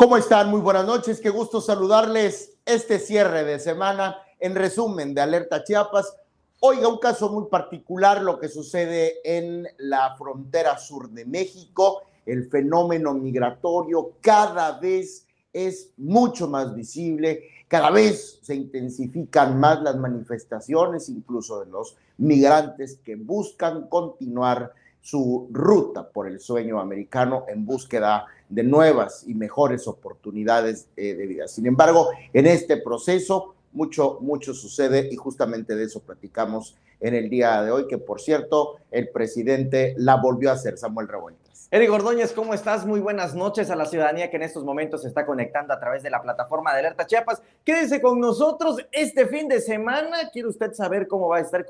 ¿Cómo están? Muy buenas noches, qué gusto saludarles este cierre de semana. En resumen de Alerta Chiapas, oiga, un caso muy particular, lo que sucede en la frontera sur de México. El fenómeno migratorio cada vez es mucho más visible, cada vez se intensifican más las manifestaciones, incluso de los migrantes que buscan continuar su ruta por el sueño americano en búsqueda de nuevas y mejores oportunidades de vida. Sin embargo, en este proceso mucho sucede y justamente de eso platicamos en el día de hoy, que por cierto, el presidente la volvió a hacer, Samuel Revueltas. Eric Ordóñez, ¿cómo estás? Muy buenas noches a la ciudadanía que en estos momentos se está conectando a través de la plataforma de Alerta Chiapas. Quédese con nosotros este fin de semana. ¿Quiere usted saber cómo va a estar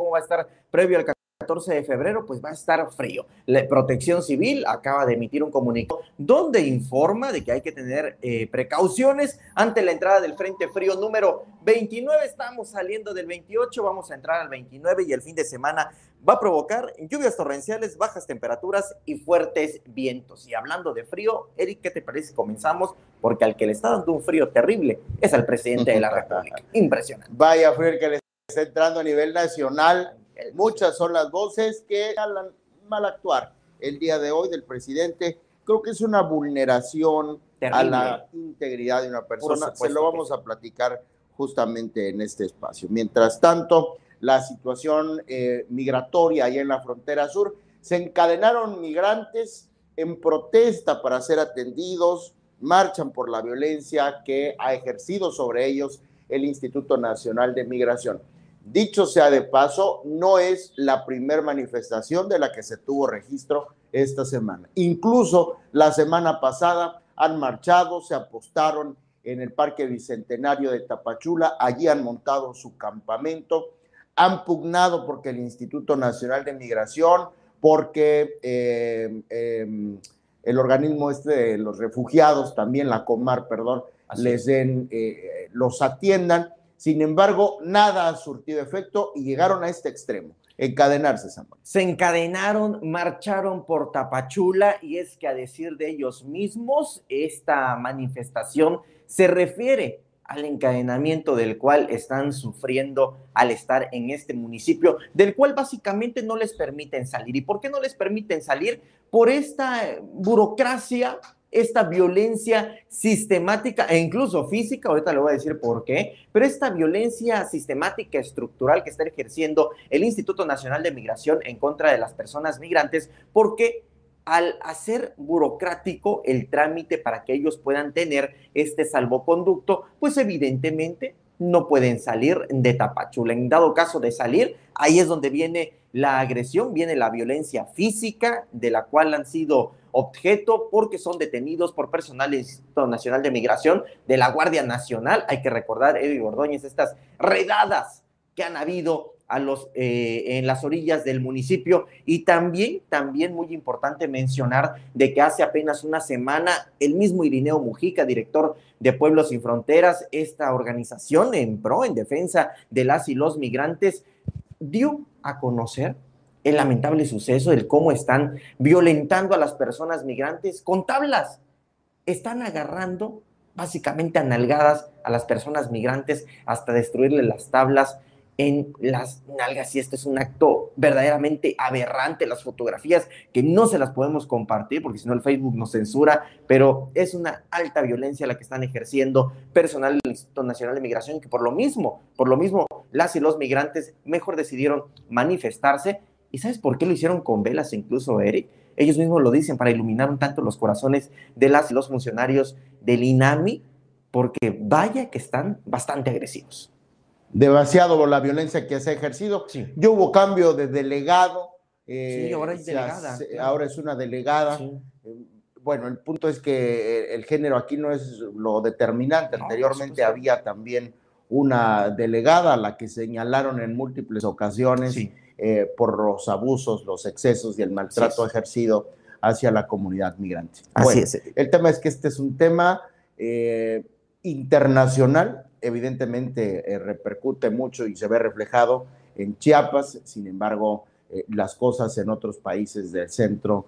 previo al 14 de febrero? Pues va a estar frío. La Protección Civil acaba de emitir un comunicado donde informa de que hay que tener precauciones ante la entrada del Frente Frío número 29. Estamos saliendo del 28, vamos a entrar al 29 y el fin de semana va a provocar lluvias torrenciales, bajas temperaturas y fuertes vientos. Y hablando de frío, Eric, ¿qué te parece? Comenzamos, porque al que le está dando un frío terrible es al presidente de la República. Impresionante. Vaya frío el que le está entrando a nivel nacional. Muchas son las voces que hablan mal actuar el día de hoy del presidente. Creo que es una vulneración terrible a la integridad de una persona. Se lo vamos a platicar justamente en este espacio. Mientras tanto, la situación migratoria allá en la frontera sur, se encadenaron migrantes en protesta para ser atendidos, marchan por la violencia que ha ejercido sobre ellos el Instituto Nacional de Migración. Dicho sea de paso, no es la primera manifestación de la que se tuvo registro esta semana. Incluso la semana pasada han marchado, se apostaron en el Parque Bicentenario de Tapachula, allí han montado su campamento, han pugnado porque el Instituto Nacional de Migración, porque el organismo de los refugiados, también la Comar, perdón, les den, los atiendan. Sin embargo, nada ha surtido efecto y llegaron a este extremo, encadenarse, Samuel. Se encadenaron, marcharon por Tapachula y es que a decir de ellos mismos, esta manifestación se refiere al encadenamiento del cual están sufriendo al estar en este municipio, del cual básicamente no les permiten salir. ¿Y por qué no les permiten salir? Por esta burocracia, esta violencia sistemática e incluso física, ahorita le voy a decir por qué, pero esta violencia sistemática estructural que está ejerciendo el Instituto Nacional de Migración en contra de las personas migrantes, porque al hacer burocrático el trámite para que ellos puedan tener este salvoconducto, pues evidentemente no pueden salir de Tapachula. En dado caso de salir, ahí es donde viene la agresión, viene la violencia física de la cual han sido objeto porque son detenidos por personal del Instituto Nacional de Migración, de la Guardia Nacional. Hay que recordar, Edwin Ordóñez, estas redadas que han habido en las orillas del municipio. Y también muy importante mencionar de que hace apenas una semana el mismo Irineo Mujica, director de Pueblos Sin Fronteras, esta organización en defensa de las y los migrantes, dio a conocer el lamentable suceso del cómo están violentando a las personas migrantes con tablas. Están agarrando básicamente a nalgadas a las personas migrantes hasta destruirle las tablas en las nalgas, y este es un acto verdaderamente aberrante. Las fotografías que no se las podemos compartir porque si no el Facebook nos censura, pero es una alta violencia la que están ejerciendo personal del Instituto Nacional de Migración, que por lo mismo las y los migrantes mejor decidieron manifestarse. ¿Y sabes por qué lo hicieron con velas incluso, Eric? Ellos mismos lo dicen, para iluminar un tanto los corazones de las y los funcionarios del INAMI, porque vaya que están bastante agresivos. Demasiado la violencia que se ha ejercido. Sí. Ya hubo cambio de delegado. Sí, ahora es delegada. Ahora es una delegada. Sí. Bueno, el punto es que el género aquí no es lo determinante. No, anteriormente había también una delegada a la que señalaron en múltiples ocasiones, sí, por los abusos, los excesos y el maltrato ejercido hacia la comunidad migrante. Así es. El tema es que este es un tema internacional. Evidentemente repercute mucho y se ve reflejado en Chiapas. Sin embargo, las cosas en otros países del centro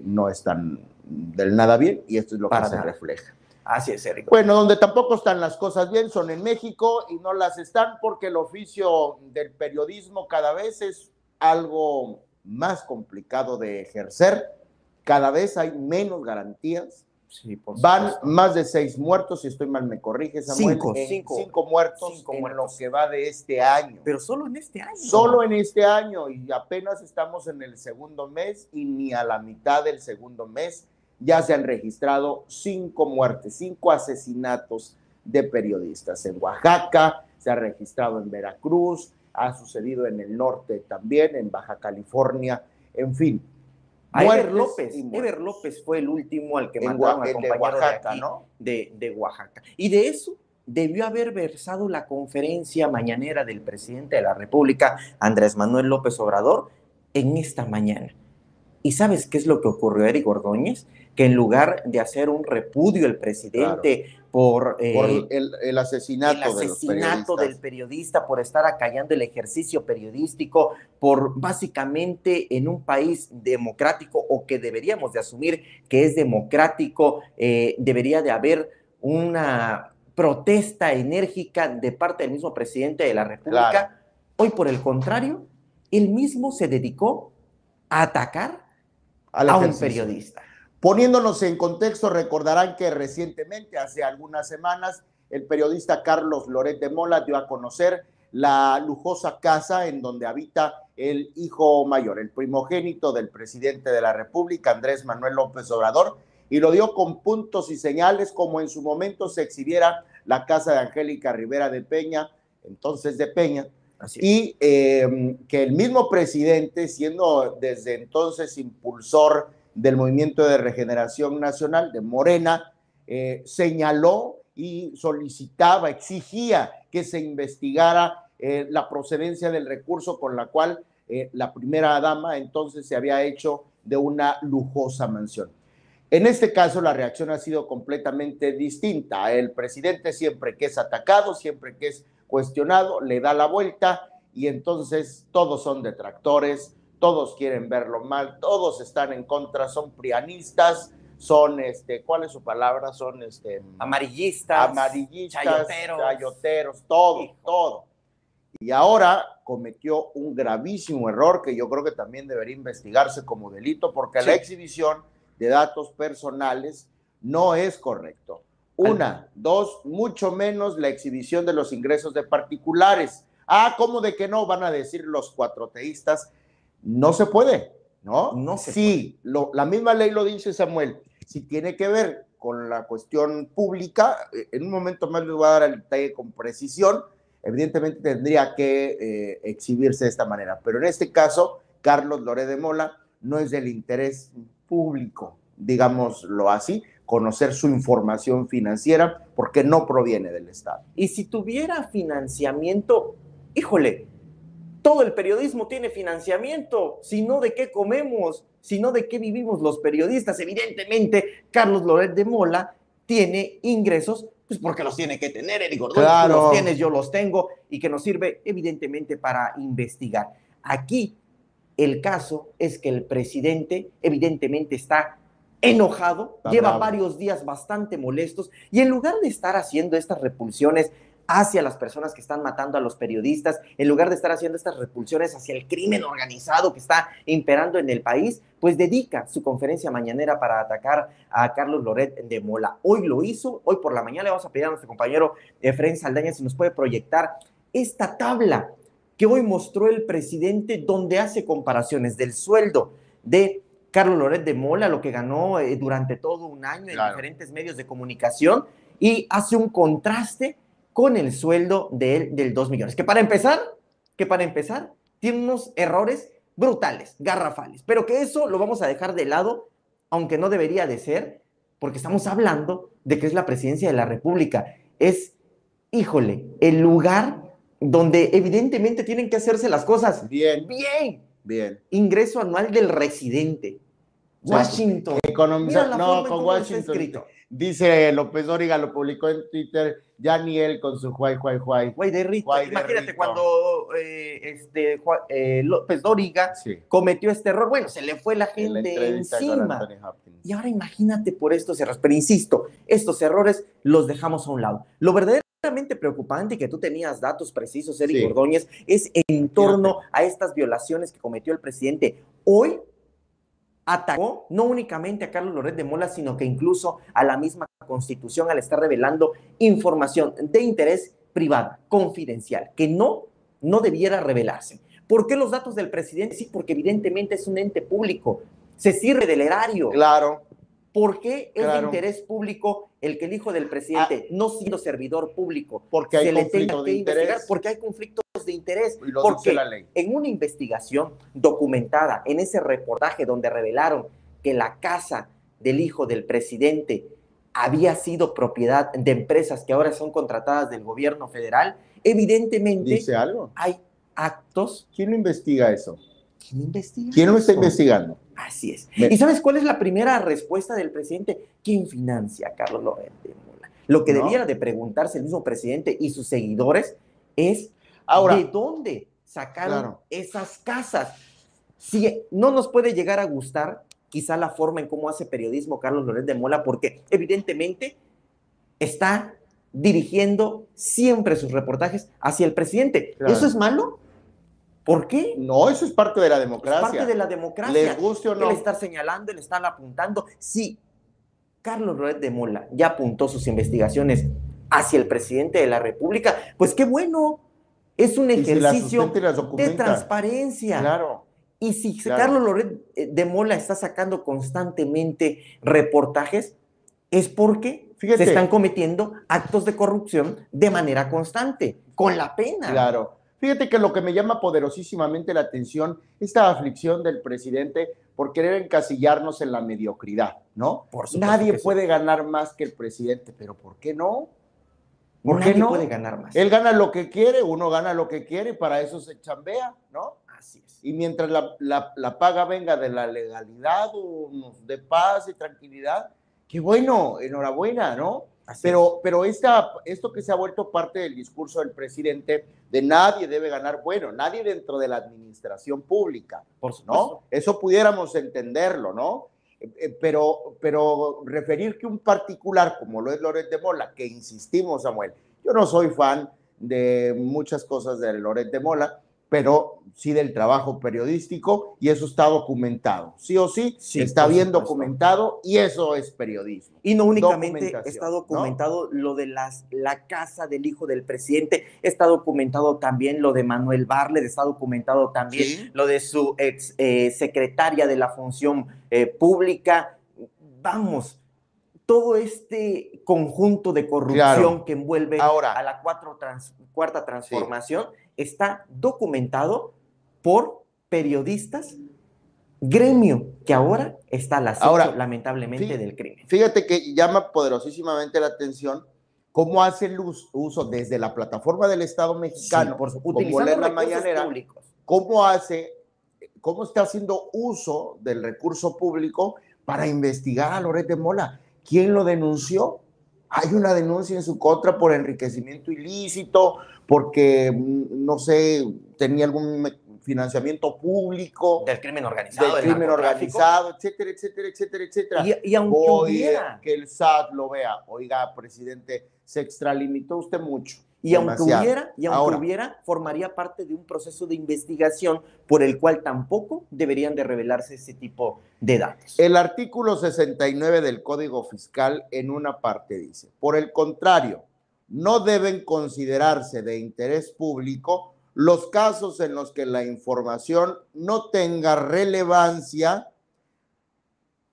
no están del nada bien, y esto es lo que se refleja. Así es, Eric. Bueno, donde tampoco están las cosas bien son en México y no las están porque el oficio del periodismo cada vez es algo más complicado de ejercer, cada vez hay menos garantías. Sí, por Van supuesto. más de 6 muertos, si estoy mal me corrige, Samuel. Cinco muertos Cinco en muertos. lo que va de este año. Pero solo en este año. Solo en este año, y apenas estamos en el segundo mes, y ni a la mitad del segundo mes ya se han registrado 5 muertes, 5 asesinatos de periodistas. En Oaxaca, se ha registrado en Veracruz, ha sucedido en el norte también, en Baja California, en fin. A Ever López fue el último al que mataron al compañero de Oaxaca, aquí, ¿no? de Oaxaca. Y de eso debió haber versado la conferencia mañanera del presidente de la República, Andrés Manuel López Obrador, en esta mañana. ¿Y sabes qué es lo que ocurrió, Eric Ordóñez? Que en lugar de hacer un repudio el presidente por el asesinato del periodista, por estar acallando el ejercicio periodístico, por básicamente en un país democrático, o que deberíamos de asumir que es democrático, debería de haber una protesta enérgica de parte del mismo presidente de la República. Claro. Hoy, por el contrario, él mismo se dedicó a atacar a un periodista. Poniéndonos en contexto, recordarán que recientemente, hace algunas semanas, el periodista Carlos Loret de Mola dio a conocer la lujosa casa en donde habita el hijo mayor, el primogénito del presidente de la República, Andrés Manuel López Obrador, y lo dio con puntos y señales, como en su momento se exhibiera la casa de Angélica Rivera de Peña, entonces de Peña, y que el mismo presidente, siendo desde entonces impulsor del Movimiento de Regeneración Nacional, de Morena, señaló y solicitaba, exigía que se investigara la procedencia del recurso con la cual la primera dama entonces se había hecho de una lujosa mansión. En este caso, la reacción ha sido completamente distinta. El presidente, siempre que es atacado, siempre que es cuestionado, le da la vuelta, y entonces todos son detractores, todos quieren verlo mal, todos están en contra, son prianistas, son, ¿cuál es su palabra? Son amarillistas, chayoteros, todo. Y ahora cometió un gravísimo error que yo creo que también debería investigarse como delito, porque la exhibición de datos personales no es correcto. Una, dos, mucho menos la exhibición de los ingresos de particulares. ¿Cómo de que no? Van a decir los cuatroteístas. No se puede, ¿no? No se puede. La misma ley lo dice, Samuel. Si tiene que ver con la cuestión pública, en un momento más les voy a dar el detalle con precisión, evidentemente tendría que exhibirse de esta manera. Pero en este caso, Carlos Loret de Mola no es del interés público, digámoslo así, conocer su información financiera, porque no proviene del Estado. Y si tuviera financiamiento, híjole, todo el periodismo tiene financiamiento, si no, ¿de qué comemos? Si no, ¿de qué vivimos los periodistas? Evidentemente, Carlos Loret de Mola tiene ingresos, pues porque los tiene que tener, Eric Ordóñez, claro. Tú los tienes, yo los tengo, y que nos sirve evidentemente para investigar. Aquí el caso es que el presidente evidentemente está enojado, lleva varios días bastante molestos, y en lugar de estar haciendo estas repulsiones hacia las personas que están matando a los periodistas, en lugar de estar haciendo estas repulsiones hacia el crimen organizado que está imperando en el país, pues dedica su conferencia mañanera para atacar a Carlos Loret de Mola. Hoy lo hizo, hoy por la mañana le vamos a pedir a nuestro compañero Efraín Saldaña si nos puede proyectar esta tabla que hoy mostró el presidente, donde hace comparaciones del sueldo de Carlos Loret de Mola, lo que ganó durante todo un año en diferentes medios de comunicación, y hace un contraste con el sueldo de él del 2 millones, que para empezar, tiene unos errores brutales, garrafales, pero que eso lo vamos a dejar de lado, aunque no debería de ser, porque estamos hablando de que es la presidencia de la República. Es, híjole, el lugar donde evidentemente tienen que hacerse las cosas bien. Ingreso anual del residente, Washington. Economizar, Mira la no, forma en con cómo está Washington. escrito. Dice López Dóriga, lo publicó en Twitter, ya ni él con su Juay. Güey de Rito. Guay de Imagínate Rito. cuando López Dóriga Sí. cometió este error. Bueno, se le fue la En la gente entrevista con encima. Anthony Hopkins. Y ahora imagínate por estos errores. Pero insisto, estos errores los dejamos a un lado. Lo verdaderamente preocupante, que tú tenías datos precisos, Eric Sí. Ordóñez, es en torno a estas violaciones que cometió el presidente. Hoy atacó no únicamente a Carlos Loret de Mola, sino que incluso a la misma Constitución al estar revelando información de interés privada, confidencial, que no debiera revelarse. ¿Por qué los datos del presidente? Sí, porque evidentemente es un ente público, se sirve del erario. Claro. ¿Por qué es Claro. de interés público el que el hijo del presidente, no siendo servidor público, Porque hay se le conflicto tenga de que investigar? interés. Porque hay conflictos de interés. Y lo Porque dice la ley. en una investigación documentada, en ese reportaje donde revelaron que la casa del hijo del presidente había sido propiedad de empresas que ahora son contratadas del gobierno federal, evidentemente ¿Dice algo? hay actos. ¿Quién lo investiga eso? ¿Quién investiga? ¿Quién lo está eso? investigando? Así es. ¿Y sabes cuál es la primera respuesta del presidente? ¿Quién financia a Carlos Loret de Mola? Lo que debiera de preguntarse el mismo presidente y sus seguidores es ahora, ¿de dónde sacaron esas casas? Si no nos puede llegar a gustar quizá la forma en cómo hace periodismo Carlos Loret de Mola, porque evidentemente está dirigiendo siempre sus reportajes hacia el presidente. Claro. ¿Eso es malo? ¿Por qué? No, eso es parte de la democracia. Es parte de la democracia. Les guste o no. El estar señalando, el estar apuntando. Sí, Carlos Loret de Mola ya apuntó sus investigaciones hacia el presidente de la República, pues qué bueno. Es un ejercicio de transparencia. Claro. Y si Carlos Loret de Mola está sacando constantemente reportajes, es porque se están cometiendo actos de corrupción de manera constante, con la pena. Claro. Fíjate que lo que me llama poderosísimamente la atención, esta aflicción del presidente por querer encasillarnos en la mediocridad, ¿no? Nadie puede ganar más que el presidente, pero ¿por qué no? ¿Por qué no? Nadie puede ganar más. Él gana lo que quiere, uno gana lo que quiere, para eso se chambea, ¿no? Así es. Y mientras la paga venga de la legalidad, o de paz y tranquilidad, qué bueno, enhorabuena, ¿no? Pero esto que se ha vuelto parte del discurso del presidente, de nadie debe ganar, bueno, nadie dentro de la administración pública, por supuesto, ¿no? Eso pudiéramos entenderlo, ¿no? Pero referir que un particular, como lo es Loret de Mola, que insistimos, Samuel, yo no soy fan de muchas cosas de Loret de Mola, pero sí del trabajo periodístico, y eso está documentado. Sí o sí, está bien documentado, y eso es periodismo. Y no únicamente está documentado, ¿no? Lo de la casa del hijo del presidente, está documentado también lo de Manuel Bartlett, está documentado también lo de su ex secretaria de la Función Pública. Vamos, todo este conjunto de corrupción que envuelve a la cuarta transformación está documentado por periodistas, gremio que ahora está al acecho, lamentablemente, del crimen. Fíjate que llama poderosísimamente la atención cómo hace el uso desde la plataforma del Estado mexicano, utilizando la mañanera públicos. Cómo está haciendo uso del recurso público para investigar a Loret de Mola. ¿Quién lo denunció? Hay una denuncia en su contra por enriquecimiento ilícito, porque, no sé, tenía algún financiamiento público. Del crimen organizado. Del crimen organizado, etcétera, etcétera, etcétera, etcétera. Y aunque hubiera... Que el SAT lo vea. Oiga, presidente, se extralimitó usted mucho. Y aunque hubiera, formaría parte de un proceso de investigación por el cual tampoco deberían de revelarse ese tipo de datos. El artículo 69 del Código Fiscal en una parte dice, por el contrario, no deben considerarse de interés público los casos en los que la información no tenga relevancia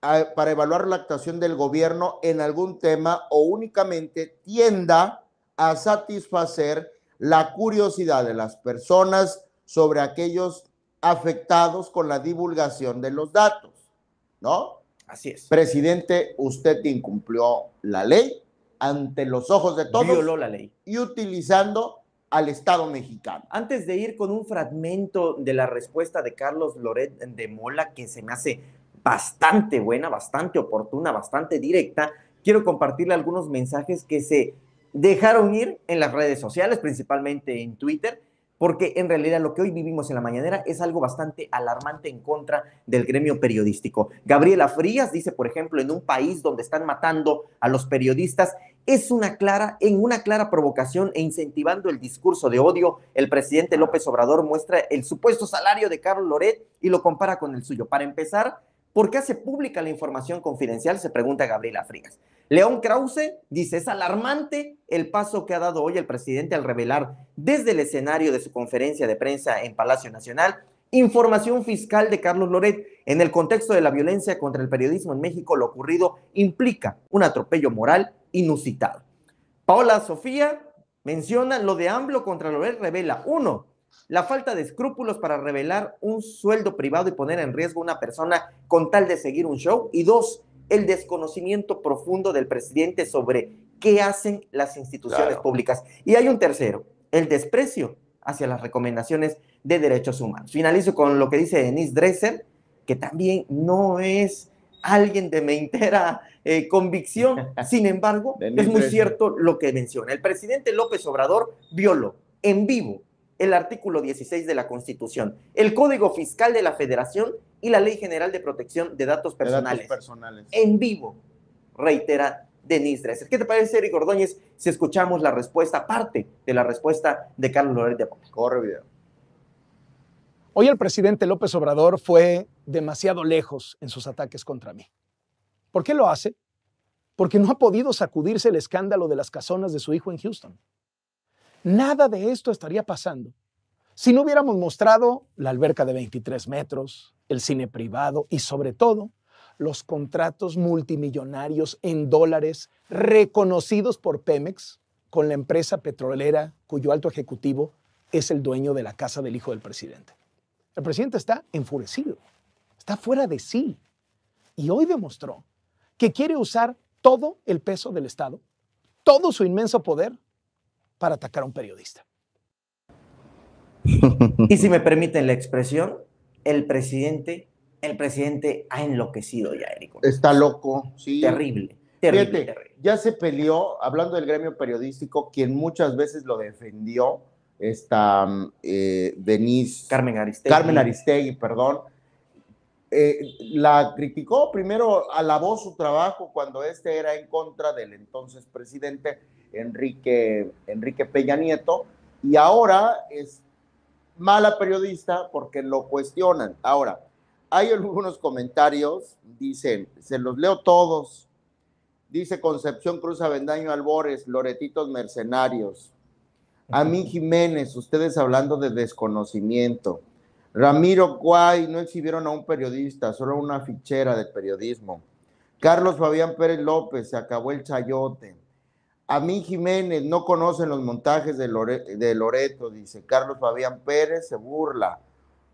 para evaluar la actuación del gobierno en algún tema o únicamente tienda a satisfacer la curiosidad de las personas sobre aquellos afectados con la divulgación de los datos, ¿no? Así es. Presidente, usted incumplió la ley ante los ojos de todos. Violó la ley. Y utilizando al Estado mexicano. Antes de ir con un fragmento de la respuesta de Carlos Loret de Mola, que se me hace bastante buena, bastante oportuna, bastante directa, quiero compartirle algunos mensajes que se dejaron ir en las redes sociales, principalmente en Twitter, porque en realidad lo que hoy vivimos en la mañanera es algo bastante alarmante en contra del gremio periodístico. Gabriela Frías dice, por ejemplo, en un país donde están matando a los periodistas, en una clara provocación e incentivando el discurso de odio, el presidente López Obrador muestra el supuesto salario de Carlos Loret y lo compara con el suyo. Para empezar, ¿por qué hace pública la información confidencial? Se pregunta Gabriela Frías. León Krause dice, es alarmante el paso que ha dado hoy el presidente al revelar desde el escenario de su conferencia de prensa en Palacio Nacional información fiscal de Carlos Loret. En el contexto de la violencia contra el periodismo en México, lo ocurrido implica un atropello moral inusitado. Paola Sofía menciona lo de AMLO contra Loret, revela, 1, la falta de escrúpulos para revelar un sueldo privado y poner en riesgo a una persona con tal de seguir un show, y 2, el desconocimiento profundo del presidente sobre qué hacen las instituciones públicas. Y hay un tercero, el desprecio hacia las recomendaciones de derechos humanos. Finalizo con lo que dice Denise Dresser, que también no es alguien de mentera convicción, sin embargo, es muy cierto lo que menciona. El presidente López Obrador violó en vivo el artículo 16 de la Constitución, el Código Fiscal de la Federación y la Ley General de Protección de Datos Personales. En vivo, reitera Denise Dresser. ¿Qué te parece, Eric Ordóñez, si escuchamos la respuesta, parte de la respuesta de Carlos Loret de Mola? Corre video. Hoy el presidente López Obrador fue demasiado lejos en sus ataques contra mí. ¿Por qué lo hace? Porque no ha podido sacudirse el escándalo de las casonas de su hijo en Houston. Nada de esto estaría pasando si no hubiéramos mostrado la alberca de 23 metros, el cine privado y, sobre todo, los contratos multimillonarios en dólares reconocidos por Pemex con la empresa petrolera cuyo alto ejecutivo es el dueño de la casa del hijo del presidente. El presidente está enfurecido, está fuera de sí, y hoy demostró que quiere usar todo el peso del Estado, todo su inmenso poder, para atacar a un periodista. Y si me permiten la expresión, el presidente ha enloquecido ya, Eric. Está loco, sí. Terrible. Fíjate, ya se peleó, hablando del gremio periodístico, quien muchas veces lo defendió, Carmen Aristegui, perdón, la criticó, primero alabó su trabajo cuando era en contra del entonces presidente Enrique Peña Nieto, y ahora es mala periodista porque lo cuestionan. Ahora, hay algunos comentarios, dicen, se los leo todos, dice Concepción Cruz Avendaño Albores, Loretitos mercenarios. A mí Jiménez, ustedes hablando de desconocimiento. Ramiro Guay, no exhibieron a un periodista, solo una fichera de periodismo. Carlos Fabián Pérez López, se acabó el chayote. A mí Jiménez, no conocen los montajes de Loreto, dice Carlos Fabián Pérez, se burla.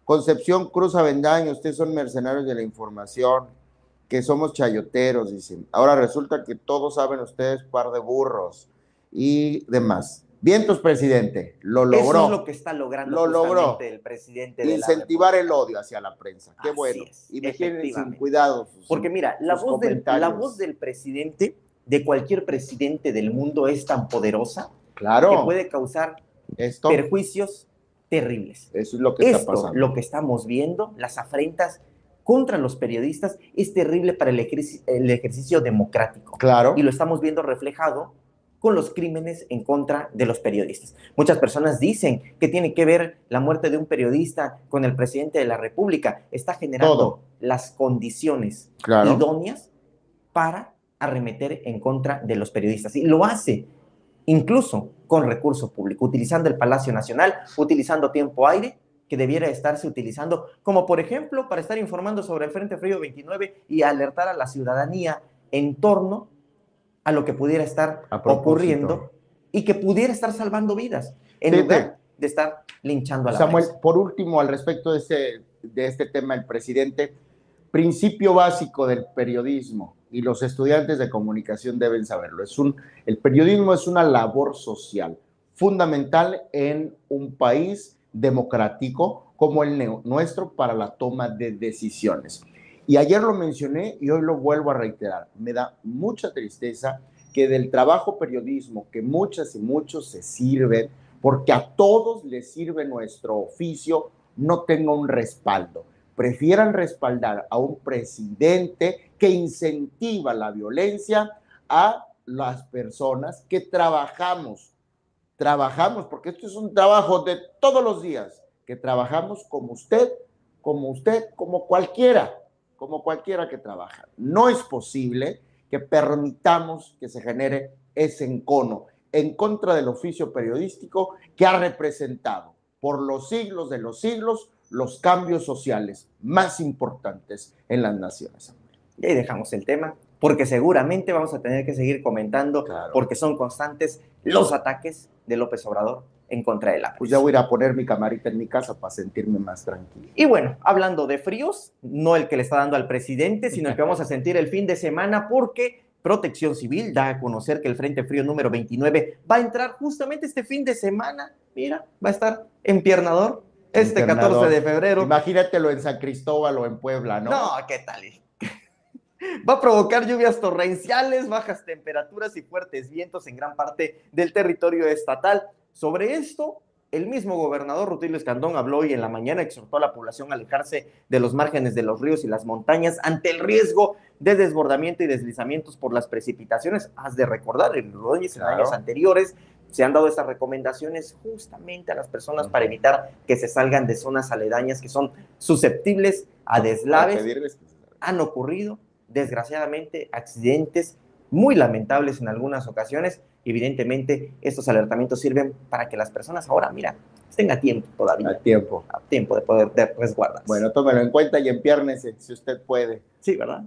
Concepción Cruz Avendaño, ustedes son mercenarios de la información, que somos chayoteros, dicen. Ahora resulta que todos saben ustedes, par de burros y demás. Vientos, presidente, lo logró. Eso es lo que está logrando el presidente de incentivar el odio hacia la prensa. Qué bueno. Y me tienen sin cuidado. Porque mira, la voz del presidente, de cualquier presidente del mundo, es tan poderosa que puede causar perjuicios terribles. Eso es lo que está pasando. Lo que estamos viendo, las afrentas contra los periodistas, es terrible para el ejercicio democrático. Claro. Y lo estamos viendo reflejado con los crímenes en contra de los periodistas. Muchas personas dicen que tiene que ver la muerte de un periodista con el presidente de la República. Está generando las condiciones idóneas para arremeter en contra de los periodistas. Y lo hace incluso con recurso público, utilizando el Palacio Nacional, utilizando tiempo aire, que debiera estarse utilizando, como por ejemplo, para estar informando sobre el Frente Frío 29 y alertar a la ciudadanía en torno a lo que pudiera estar ocurriendo y que pudiera estar salvando vidas, en lugar de estar linchando a la Samuel, prensa. por último, al respecto de este tema, el presidente, principio básico del periodismo, y los estudiantes de comunicación deben saberlo, el periodismo es una labor social fundamental en un país democrático como el nuestro para la toma de decisiones. Y ayer lo mencioné y hoy lo vuelvo a reiterar. Me da mucha tristeza que del trabajo periodismo, que muchas y muchos se sirven, porque a todos les sirve nuestro oficio, no tenga un respaldo. Prefieran respaldar a un presidente que incentiva la violencia a las personas que trabajamos, porque esto es un trabajo de todos los días, que trabajamos como cualquiera que trabaja. No es posible que permitamos que se genere ese encono en contra del oficio periodístico que ha representado por los siglos de los siglos los cambios sociales más importantes en las naciones. Y ahí dejamos el tema, porque seguramente vamos a tener que seguir comentando, claro, porque son constantes los ataques de López Obrador en contra de la prensa. Pues ya voy a ir a poner mi camarita en mi casa para sentirme más tranquilo. Y bueno, hablando de fríos, no el que le está dando al presidente, sino el que vamos a sentir el fin de semana, porque Protección Civil da a conocer que el Frente Frío número 29 va a entrar justamente este fin de semana. Mira, va a estar empiernador este 14 de febrero. Imagínatelo en San Cristóbal o en Puebla, ¿no? No, ¿qué tal? Va a provocar lluvias torrenciales, bajas temperaturas y fuertes vientos en gran parte del territorio estatal. Sobre esto, el mismo gobernador Rutilio Escandón habló hoy en la mañana, exhortó a la población a alejarse de los márgenes de los ríos y las montañas ante el riesgo de desbordamiento y deslizamientos por las precipitaciones. Has de recordar, en años anteriores se han dado estas recomendaciones justamente a las personas para evitar que se salgan de zonas aledañas que son susceptibles a deslaves. Han ocurrido, desgraciadamente, accidentes muy lamentables en algunas ocasiones. Evidentemente, estos alertamientos sirven para que las personas ahora, mira, estén a tiempo todavía. A tiempo de poder resguardarse. Bueno, tómelo en cuenta y empiérnese, si usted puede. Sí, ¿verdad?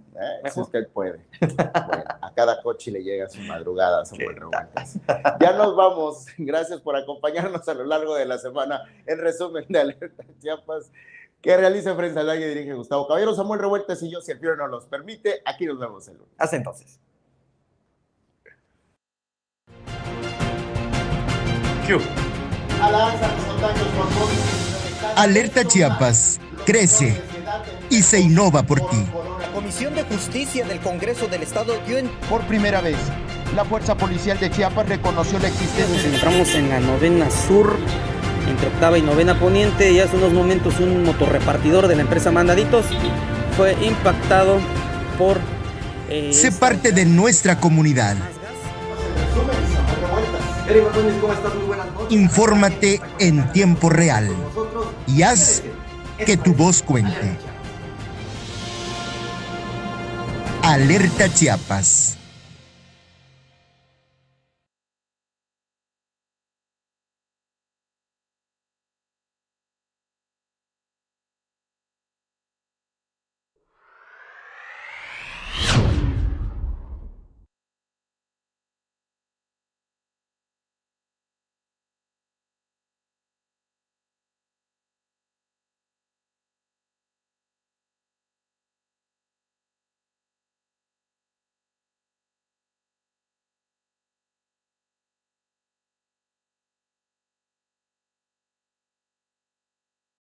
Si usted puede. Bueno, a cada coche le llega su madrugada, Samuel Revueltas. Ya nos vamos. Gracias por acompañarnos a lo largo de la semana. En resumen de Alerta Chiapas, que realiza Prensa al Aire y dirige Gustavo Caballero, Samuel Revueltas y yo, si el frío nos los permite. Aquí nos vemos el lunes. Hasta entonces. Alerta Chiapas crece y se innova por ti. La Comisión de Justicia del Congreso del Estado dio por primera vez, la Fuerza Policial de Chiapas reconoció la existencia. Nos encontramos en la novena sur, entre octava y novena poniente, y hace unos momentos un motorrepartidor de la empresa Mandaditos fue impactado por... Sé parte de nuestra comunidad. Infórmate en tiempo real y haz que tu voz cuente. Alerta Chiapas.